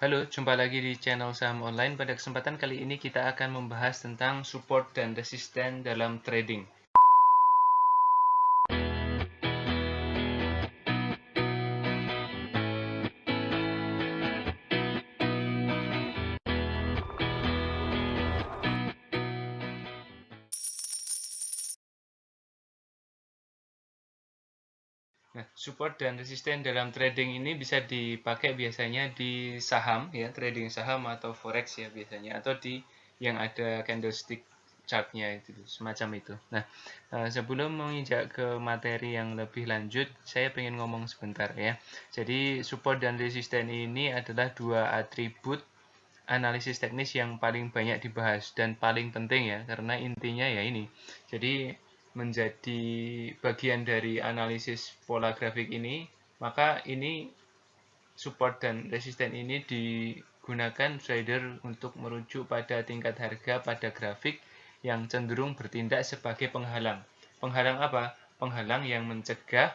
Halo, jumpa lagi di channel Saham Online. Pada kesempatan kali ini kita akan membahas tentang support dan resisten dalam trading. Nah, support dan resisten dalam trading ini bisa dipakai biasanya di saham, ya, trading saham atau forex ya biasanya, atau di yang ada candlestick chartnya itu, semacam itu. Nah, sebelum menginjak ke materi yang lebih lanjut, saya ingin ngomong sebentar ya. Jadi support dan resisten ini adalah dua atribut analisis teknis yang paling banyak dibahas dan paling penting ya, karena intinya ya ini. Jadi menjadi bagian dari analisis pola grafik ini, maka ini support dan resisten ini digunakan trader untuk merujuk pada tingkat harga pada grafik yang cenderung bertindak sebagai penghalang. Penghalang apa? Penghalang yang mencegah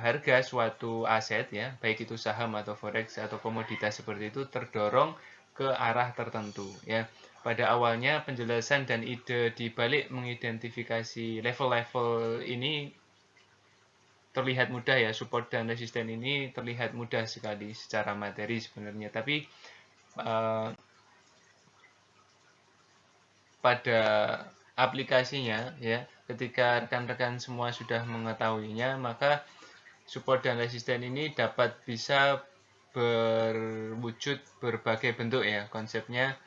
harga suatu aset ya, baik itu saham atau forex atau komoditas seperti itu terdorong ke arah tertentu ya. Pada awalnya penjelasan dan ide di balik mengidentifikasi level-level ini terlihat mudah ya, support dan resisten ini terlihat mudah sekali secara materi sebenarnya, tapi uh, pada aplikasinya ya, ketika rekan-rekan semua sudah mengetahuinya, maka support dan resisten ini dapat bisa berwujud berbagai bentuk ya. Konsepnya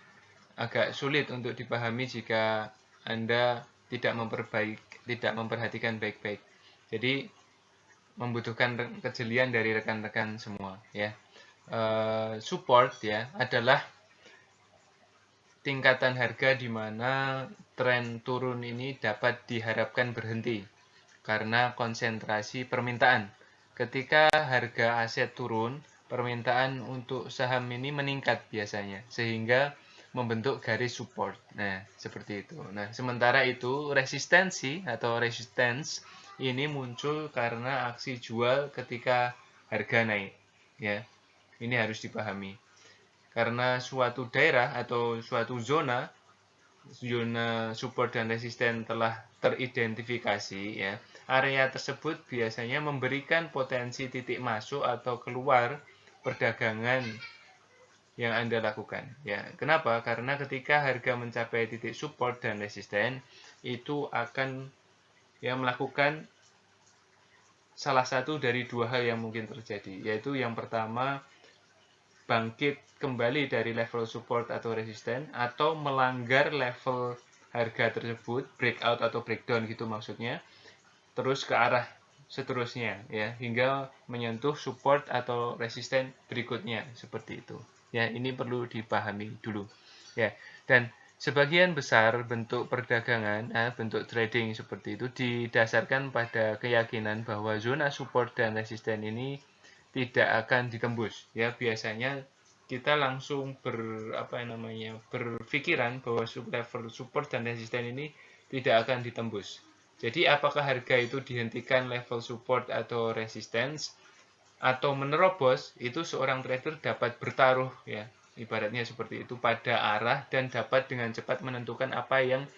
agak sulit untuk dipahami jika Anda tidak memperhatikan baik-baik. Jadi membutuhkan kejelian dari rekan-rekan semua ya. Support ya adalah tingkatan harga di mana tren turun ini dapat diharapkan berhenti karena konsentrasi permintaan. Ketika harga aset turun, permintaan untuk saham ini meningkat biasanya, sehingga membentuk garis support. Nah, seperti itu. Nah, sementara itu resistensi atau resistance ini muncul karena aksi jual ketika harga naik. Ya, ini harus dipahami. Karena suatu daerah atau suatu zona support dan resisten telah teridentifikasi ya, area tersebut biasanya memberikan potensi titik masuk atau keluar perdagangan yang Anda lakukan ya. Kenapa? Karena ketika harga mencapai titik support dan resisten itu akan ya melakukan salah satu dari dua hal yang mungkin terjadi, yaitu yang pertama bangkit kembali dari level support atau resisten, atau melanggar level harga tersebut, breakout atau breakdown gitu maksudnya, terus ke arah seterusnya ya, hingga menyentuh support atau resisten berikutnya seperti itu. Ya, ini perlu dipahami dulu. Ya, dan sebagian besar bentuk perdagangan, bentuk trading seperti itu didasarkan pada keyakinan bahwa zona support dan resisten ini tidak akan ditembus. Ya, biasanya kita langsung berpikiran bahwa level support dan resisten ini tidak akan ditembus. Jadi apakah harga itu dihentikan level support atau resistance atau menerobos, itu seorang trader dapat bertaruh ya, ibaratnya seperti itu, pada arah dan dapat dengan cepat menentukan apa yang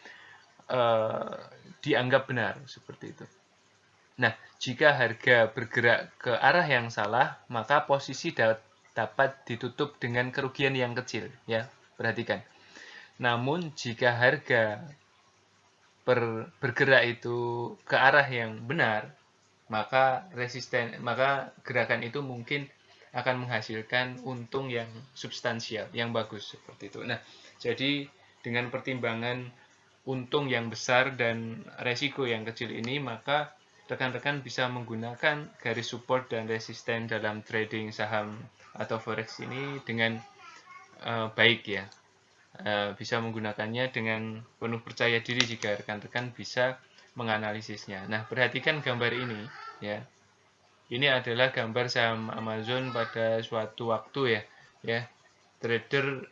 dianggap benar seperti itu. Nah, jika harga bergerak ke arah yang salah, maka posisi dapat ditutup dengan kerugian yang kecil ya. Perhatikan. Namun jika harga bergerak itu ke arah yang benar, maka gerakan itu mungkin akan menghasilkan untung yang substansial, yang bagus seperti itu. Nah, jadi dengan pertimbangan untung yang besar dan resiko yang kecil ini, maka rekan-rekan bisa menggunakan garis support dan resisten dalam trading saham atau forex ini dengan baik ya. Bisa menggunakannya dengan penuh percaya diri jika rekan-rekan bisa menganalisisnya. Nah, perhatikan gambar ini ya. Ini adalah gambar saham Amazon pada suatu waktu ya. Ya, trader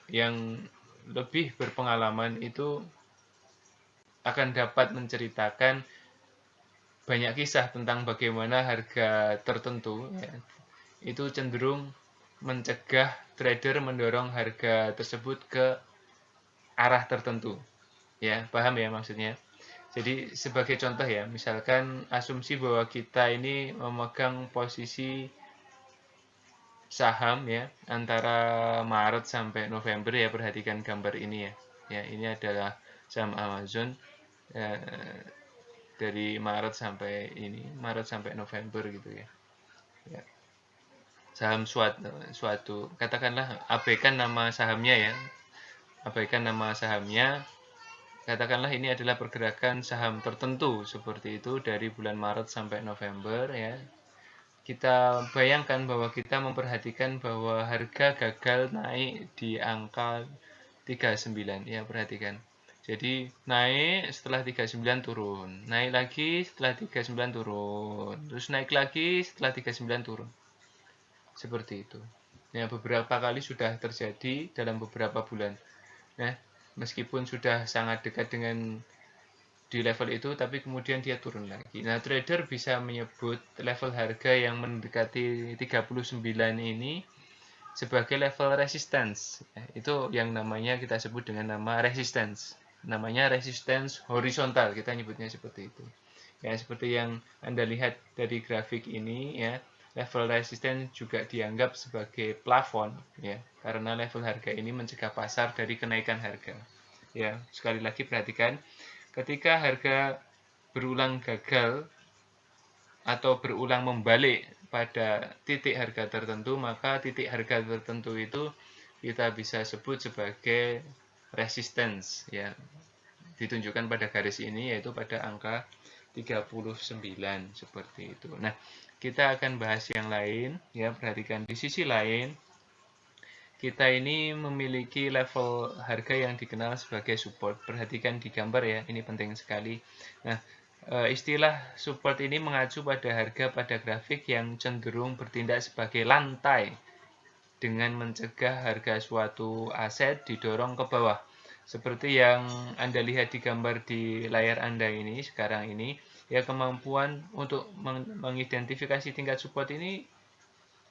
yang lebih berpengalaman itu akan dapat menceritakan banyak kisah tentang bagaimana harga tertentu ya, itu cenderung mencegah trader mendorong harga tersebut ke arah tertentu. Ya, paham ya maksudnya? Jadi sebagai contoh ya, misalkan asumsi bahwa kita ini memegang posisi saham ya antara Maret sampai November ya, perhatikan gambar ini ya. Ya, ini adalah saham Amazon dari Maret sampai November gitu ya. Ya. Saham suatu katakanlah abaikan nama sahamnya ya. Abaikan nama sahamnya. Katakanlah ini adalah pergerakan saham tertentu seperti itu dari bulan Maret sampai November ya. Kita bayangkan bahwa kita memperhatikan bahwa harga gagal naik di angka 39 ya, perhatikan. Jadi naik setelah 39 turun, naik lagi setelah 39 turun, terus naik lagi setelah 39 turun. Seperti itu. Ya, beberapa kali sudah terjadi dalam beberapa bulan. Nah, meskipun sudah sangat dekat dengan di level itu, tapi kemudian dia turun lagi. Nah, trader bisa menyebut level harga yang mendekati 39 ini sebagai level resistance. Ya, itu yang namanya kita sebut dengan nama resistance. Namanya resistance horizontal, kita nyebutnya seperti itu. Ya, seperti yang Anda lihat dari grafik ini ya, level resistance juga dianggap sebagai plafon ya, karena level harga ini mencegah pasar dari kenaikan harga. Ya, sekali lagi perhatikan, ketika harga berulang gagal atau berulang membalik pada titik harga tertentu, maka titik harga tertentu itu kita bisa sebut sebagai resistance ya. Ditunjukkan pada garis ini yaitu pada angka 39 seperti itu. Nah, kita akan bahas yang lain ya, perhatikan di sisi lain kita ini memiliki level harga yang dikenal sebagai support. Perhatikan di gambar ya, ini penting sekali. Nah, istilah support ini mengacu pada harga pada grafik yang cenderung bertindak sebagai lantai dengan mencegah harga suatu aset didorong ke bawah. Seperti yang Anda lihat di gambar di layar Anda ini sekarang ini, ya, kemampuan untuk mengidentifikasi tingkat support ini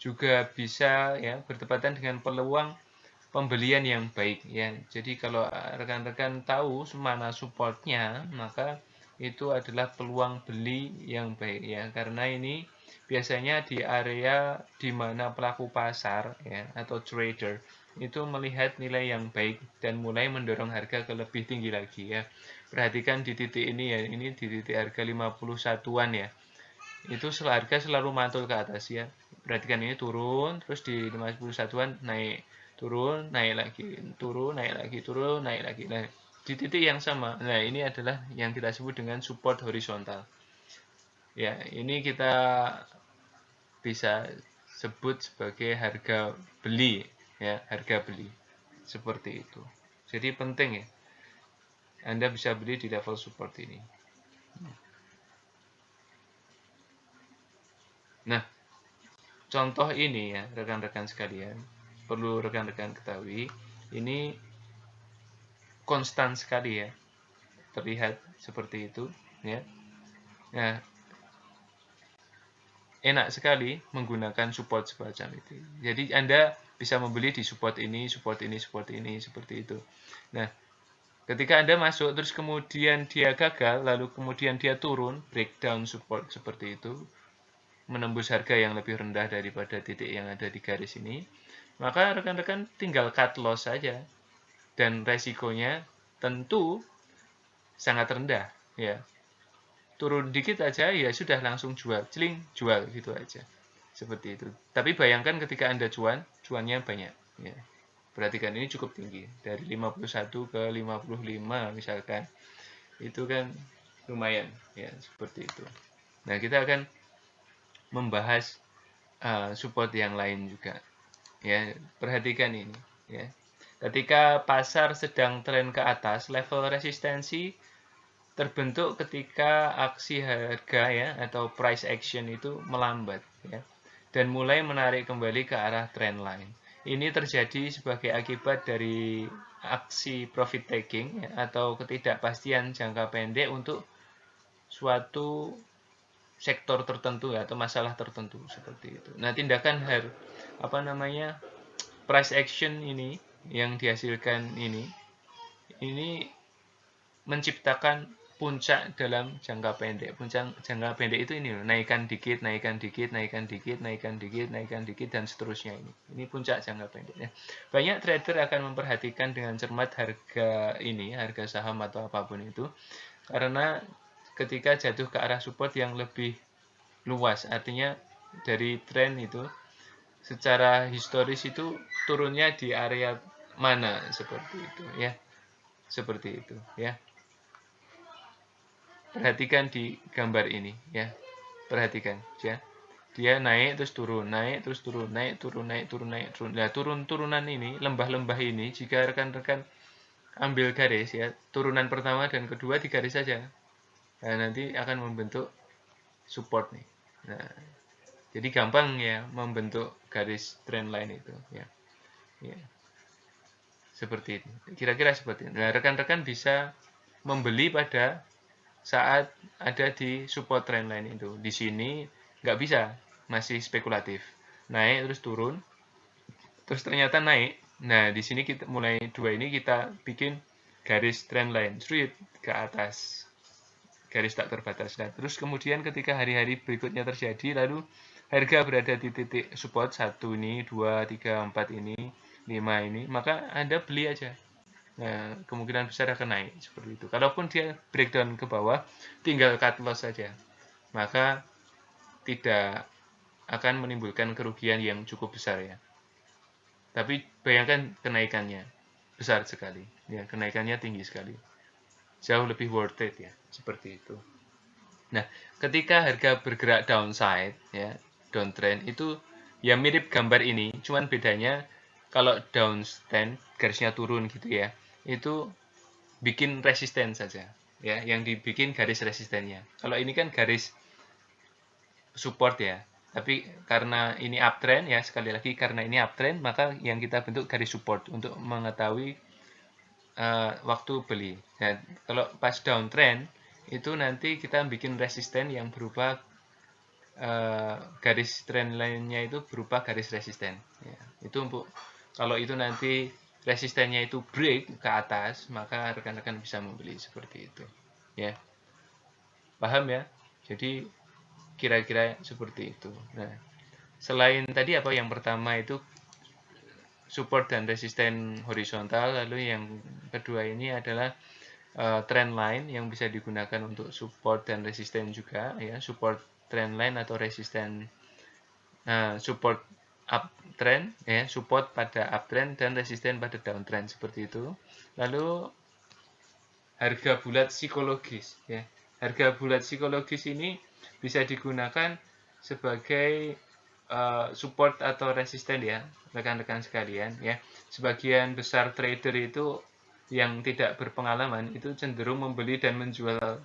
juga bisa ya bertepatan dengan peluang pembelian yang baik ya. Jadi kalau rekan-rekan tahu mana supportnya, maka itu adalah peluang beli yang baik ya, karena ini biasanya di area di mana pelaku pasar ya atau trader itu melihat nilai yang baik dan mulai mendorong harga ke lebih tinggi lagi ya. Perhatikan di titik ini ya, ini di titik harga 51-an ya. Itu harga selalu mantul ke atas ya. Perhatikan ini turun, terus di 51-an naik, turun, naik lagi, turun, naik lagi, turun, naik lagi. Nah, di titik yang sama. Nah, ini adalah yang kita sebut dengan support horizontal. Ya, ini kita bisa sebut sebagai harga beli ya, harga beli. Seperti itu. Jadi penting ya. Anda bisa beli di level support ini. Nah, contoh ini ya, rekan-rekan sekalian, perlu rekan-rekan ketahui, ini konstan sekali ya, terlihat seperti itu ya. Nah, enak sekali menggunakan support semacam itu. Jadi Anda bisa membeli di support ini, support ini, support ini, seperti itu. Nah, ketika Anda masuk terus kemudian dia gagal, lalu kemudian dia turun, breakdown support seperti itu, menembus harga yang lebih rendah daripada titik yang ada di garis ini, maka rekan-rekan tinggal cut loss saja, dan resikonya tentu sangat rendah ya. Turun dikit aja ya sudah langsung jual, celing, jual gitu aja, seperti itu. Tapi bayangkan ketika Anda cuannya banyak ya. Perhatikan ini cukup tinggi, dari 51 ke 55 misalkan, itu kan lumayan ya, seperti itu. Nah, kita akan membahas support yang lain juga ya. Perhatikan ini ya, ketika pasar sedang tren ke atas, level resistensi terbentuk ketika aksi harga ya atau price action itu melambat ya, dan mulai menarik kembali ke arah trend line. Ini terjadi sebagai akibat dari aksi profit taking ya, atau ketidakpastian jangka pendek untuk suatu sektor tertentu ya, atau masalah tertentu seperti itu. Nah, tindakan price action ini yang dihasilkan ini menciptakan puncak dalam jangka pendek. Puncak jangka pendek itu ini loh, naikkan dikit, naikkan dikit, naikkan dikit, naikkan dikit, naikkan dikit, dan seterusnya ini. Ini puncak jangka pendeknya. Banyak trader akan memperhatikan dengan cermat harga ini, harga saham atau apapun itu, karena ketika jatuh ke arah support yang lebih luas, artinya dari tren itu secara historis itu turunnya di area mana, seperti itu ya, seperti itu ya. Perhatikan di gambar ini ya, perhatikan ya, dia naik terus turun, naik terus turun, naik turun, naik turun, naik turun. Nah, turunan ini, lembah-lembah ini, jika rekan-rekan ambil garis ya, turunan pertama dan kedua di garis saja, nah, nanti akan membentuk support nih. Nah, jadi gampang ya membentuk garis trend line itu ya, ya. Seperti itu, kira-kira seperti itu. Nah, rekan-rekan bisa membeli pada saat ada di support trend line itu. Di sini nggak bisa, masih spekulatif. Naik terus turun, terus ternyata naik. Nah, di sini kita mulai dua ini kita bikin garis trend line straight ke atas, garis tak terbatas. Nah, terus kemudian ketika hari-hari berikutnya terjadi, lalu harga berada di titik support 1 ini, 2, 3, 4 ini, 5 ini, maka Anda beli aja. Nah, kemungkinan besar akan naik seperti itu. Kalaupun dia breakdown ke bawah, tinggal cut loss saja. Maka tidak akan menimbulkan kerugian yang cukup besar ya. Tapi bayangkan kenaikannya besar sekali. Ya, kenaikannya tinggi sekali. Jauh lebih worth it ya, seperti itu. Nah, ketika harga bergerak downside ya, downtrend itu ya mirip gambar ini, cuman bedanya kalau downtrend garisnya turun gitu ya, itu bikin resisten saja ya, yang dibikin garis resistennya. Kalau ini kan garis support ya, tapi karena ini uptrend ya, sekali lagi karena ini uptrend, maka yang kita bentuk garis support untuk mengetahui waktu beli. Nah, kalau pas downtrend itu nanti kita bikin resisten yang berupa garis trend lainnya itu berupa garis resisten ya. Itu untuk kalau itu nanti resistennya itu break ke atas, maka rekan-rekan bisa membeli seperti itu ya. Paham ya? Jadi kira-kira seperti itu. Nah, selain tadi apa yang pertama itu support dan resisten horizontal, lalu yang kedua ini adalah trend line yang bisa digunakan untuk support dan resisten juga ya, support trend line atau resisten support uptrend ya, support pada uptrend dan resisten pada downtrend seperti itu. Lalu harga bulat psikologis ya. Harga bulat psikologis ini bisa digunakan sebagai support atau resisten ya, rekan-rekan sekalian ya. Sebagian besar trader itu yang tidak berpengalaman itu cenderung membeli dan menjual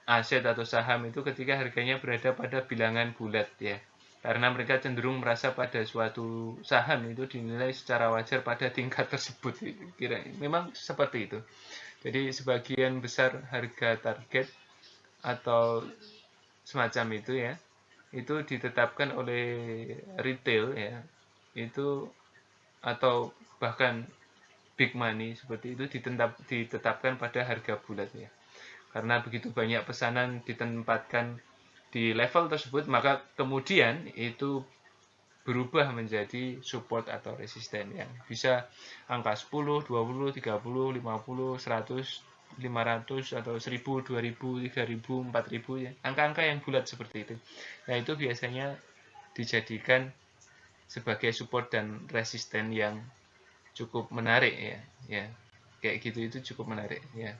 aset atau saham itu ketika harganya berada pada bilangan bulat ya. Karena mereka cenderung merasa pada suatu saham itu dinilai secara wajar pada tingkat tersebut. Kira memang seperti itu. Jadi sebagian besar harga target atau semacam itu ya, itu ditetapkan oleh retail ya, itu atau bahkan big money seperti itu ditetapkan pada harga bulat ya. Karena begitu banyak pesanan ditempatkan di level tersebut, maka kemudian itu berubah menjadi support atau resisten yang bisa angka 10, 20, 30, 50, 100, 500 atau 1000, 2000, 3000, 4000 ya. Angka-angka yang bulat seperti itu. Nah, itu biasanya dijadikan sebagai support dan resisten yang cukup menarik ya. Ya. Kayak gitu itu cukup menarik ya.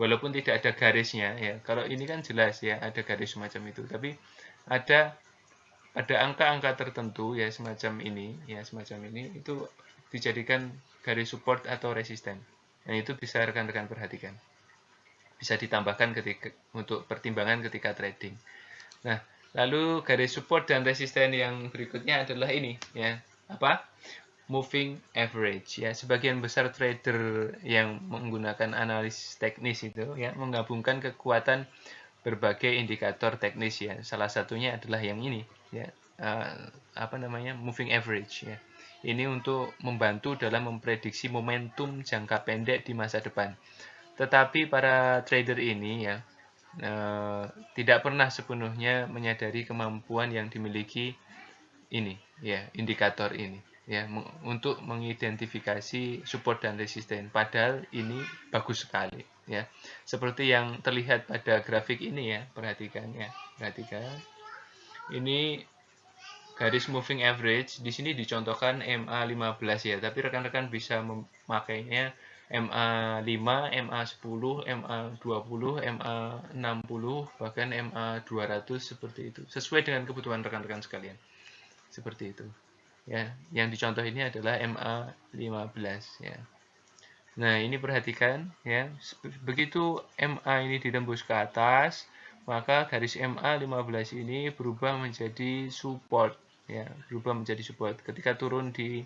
Walaupun tidak ada garisnya ya. Kalau ini kan jelas ya ada garis semacam itu, tapi ada angka-angka tertentu ya semacam ini itu dijadikan garis support atau resisten. Dan itu bisa rekan-rekan perhatikan. Bisa ditambahkan ketika untuk pertimbangan ketika trading. Nah, lalu garis support dan resisten yang berikutnya adalah ini ya. Apa? Moving average ya. Sebagian besar trader yang menggunakan analisis teknis itu ya menggabungkan kekuatan berbagai indikator teknis ya. Salah satunya adalah yang ini ya, moving average ya. Ini untuk membantu dalam memprediksi momentum jangka pendek di masa depan. Tetapi para trader ini ya tidak pernah sepenuhnya menyadari kemampuan yang dimiliki ini ya, indikator ini ya, untuk mengidentifikasi support dan resisten. Padahal ini bagus sekali ya. Seperti yang terlihat pada grafik ini ya, perhatikan ya. Perhatikan. Ini garis moving average. Di sini dicontohkan MA15 ya, tapi rekan-rekan bisa memakainya MA5, MA10, MA20, MA60, bahkan MA200 seperti itu. Sesuai dengan kebutuhan rekan-rekan sekalian. Seperti itu. Ya, yang dicontoh ini adalah MA15 ya. Nah, ini perhatikan ya. Begitu MA ini ditembus ke atas, maka garis MA15 ini berubah menjadi support ya, berubah menjadi support. Ketika turun di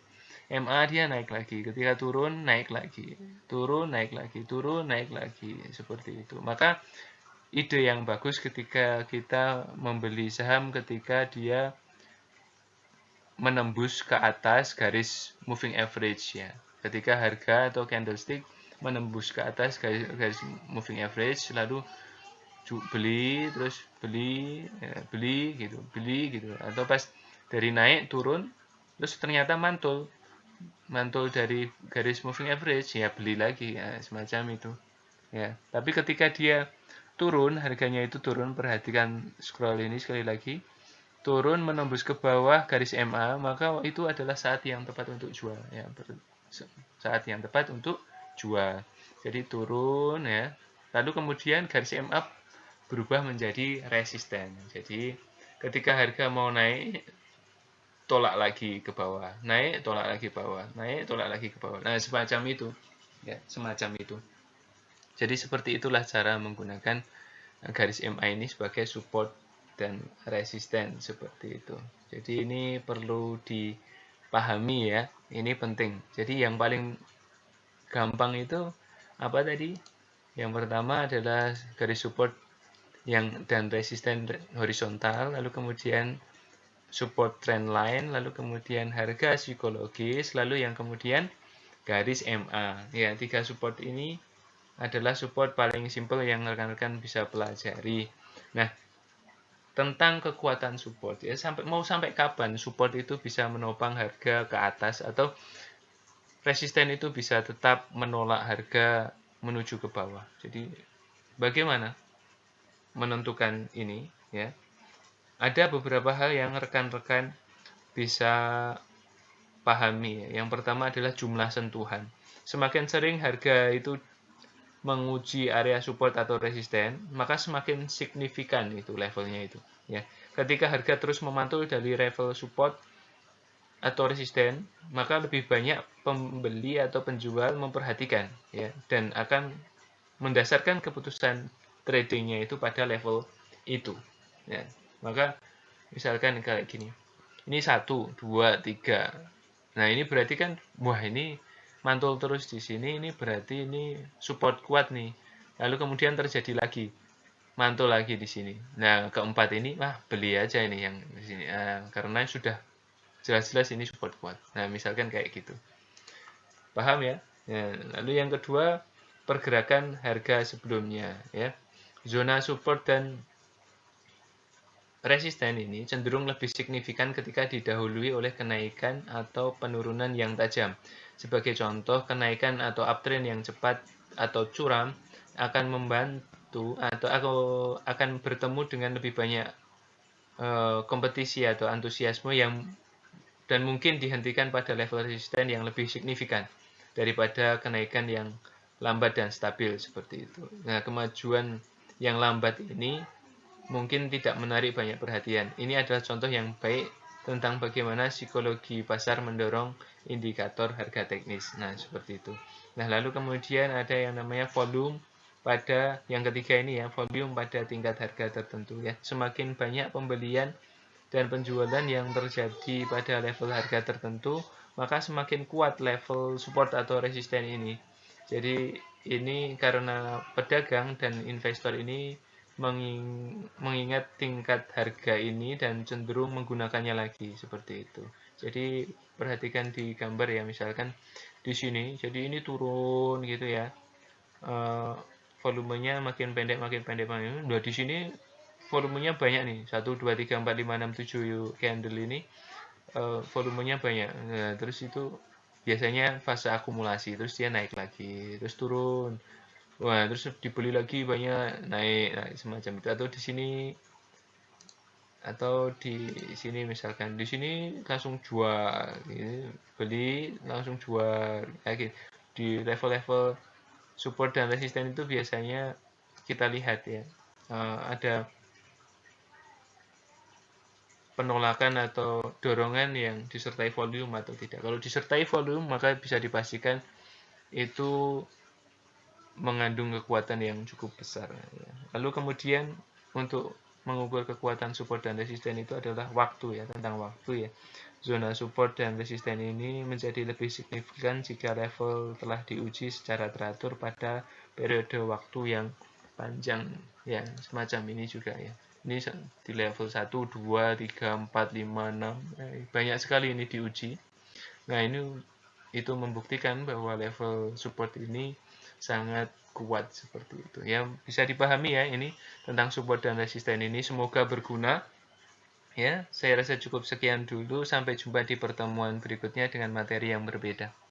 MA dia naik lagi, ketika turun naik lagi, turun naik lagi, turun naik lagi, seperti itu. Maka ide yang bagus ketika kita membeli saham ketika dia menembus ke atas garis moving average ya. Ketika harga atau candlestick menembus ke atas garis moving average, lalu beli, terus beli, ya, beli gitu. Atau pas dari naik turun, terus ternyata mantul dari garis moving average, ya beli lagi, ya, semacam itu. Ya, tapi ketika dia turun, harganya itu turun, perhatikan scroll ini sekali lagi, turun menembus ke bawah garis MA, maka itu adalah saat yang tepat untuk jual ya, saat yang tepat untuk jual. Jadi turun ya, lalu kemudian garis MA berubah menjadi resisten. Jadi ketika harga mau naik, tolak lagi ke bawah, naik tolak lagi ke bawah, naik tolak lagi ke bawah. Nah, semacam itu ya, semacam itu. Jadi seperti itulah cara menggunakan garis MA ini sebagai support dan resisten, seperti itu. Jadi ini perlu dipahami ya, ini penting. Jadi yang paling gampang itu apa tadi? Yang pertama adalah garis support dan resisten horizontal, lalu kemudian support trend line, lalu kemudian harga psikologis, lalu yang kemudian garis MA. Ya, tiga support ini adalah support paling simpel yang rekan-rekan bisa pelajari. Nah, tentang kekuatan support ya, sampai kapan support itu bisa menopang harga ke atas atau resisten itu bisa tetap menolak harga menuju ke bawah. Jadi bagaimana menentukan ini ya? Ada beberapa hal yang rekan-rekan bisa pahami ya. Yang pertama adalah jumlah sentuhan. Semakin sering harga itu menguji area support atau resisten, maka semakin signifikan itu levelnya itu ya. Ketika harga terus memantul dari level support atau resisten, maka lebih banyak pembeli atau penjual memperhatikan ya, dan akan mendasarkan keputusan tradingnya itu pada level itu ya. Maka misalkan kayak gini, ini 1, 2, 3. Nah, ini berarti kan, wah ini mantul terus di sini, ini berarti ini support kuat nih. Lalu kemudian terjadi lagi, mantul lagi di sini. Nah, keempat ini, wah beli aja ini yang di sini. Karena sudah jelas-jelas ini support kuat. Nah, misalkan kayak gitu. Paham ya? Lalu yang kedua, pergerakan harga sebelumnya ya. Zona support dan resisten ini cenderung lebih signifikan ketika didahului oleh kenaikan atau penurunan yang tajam. Sebagai contoh, kenaikan atau uptrend yang cepat atau curam akan membantu atau akan bertemu dengan lebih banyak kompetisi atau antusiasme dan mungkin dihentikan pada level resisten yang lebih signifikan daripada kenaikan yang lambat dan stabil seperti itu. Nah, kemajuan yang lambat ini mungkin tidak menarik banyak perhatian. Ini adalah contoh yang baik tentang bagaimana psikologi pasar mendorong indikator harga teknis. Nah, seperti itu. Nah, lalu kemudian ada yang namanya volume pada yang ketiga ini ya, volume pada tingkat harga tertentu ya. Semakin banyak pembelian dan penjualan yang terjadi pada level harga tertentu, maka semakin kuat level support atau resisten ini. Jadi ini karena pedagang dan investor ini mengingat tingkat harga ini dan cenderung menggunakannya lagi seperti itu. Jadi perhatikan di gambar ya, misalkan di sini, jadi ini turun gitu ya, volumenya makin pendek, makin pendek, makin. Nah, di sini volumenya banyak nih, 1, 2, 3, 4, 5, 6, 7 candle ini volumenya banyak. Nah, terus itu biasanya fase akumulasi, terus dia naik lagi, terus turun. Wah, terus dibeli lagi banyak, naik, nah, semacam itu. Atau di sini misalkan di sini langsung jual, gitu. Beli langsung jual, kayak gitu. Di level-level support dan resisten itu biasanya kita lihat ya, ada penolakan atau dorongan yang disertai volume atau tidak. Kalau disertai volume maka bisa dipastikan itu mengandung kekuatan yang cukup besar. Ya. Lalu kemudian untuk mengukur kekuatan support dan resisten itu adalah waktu ya, tentang waktu ya. Zona support dan resisten ini menjadi lebih signifikan jika level telah diuji secara teratur pada periode waktu yang panjang ya, semacam ini juga ya. Ini di level 1, 2, 3, 4, 5, 6. Banyak sekali ini diuji. Nah, ini itu membuktikan bahwa level support ini sangat kuat seperti itu. Ya, bisa dipahami ya ini tentang support dan resisten ini. Semoga berguna. Ya, saya rasa cukup sekian dulu. Sampai jumpa di pertemuan berikutnya dengan materi yang berbeda.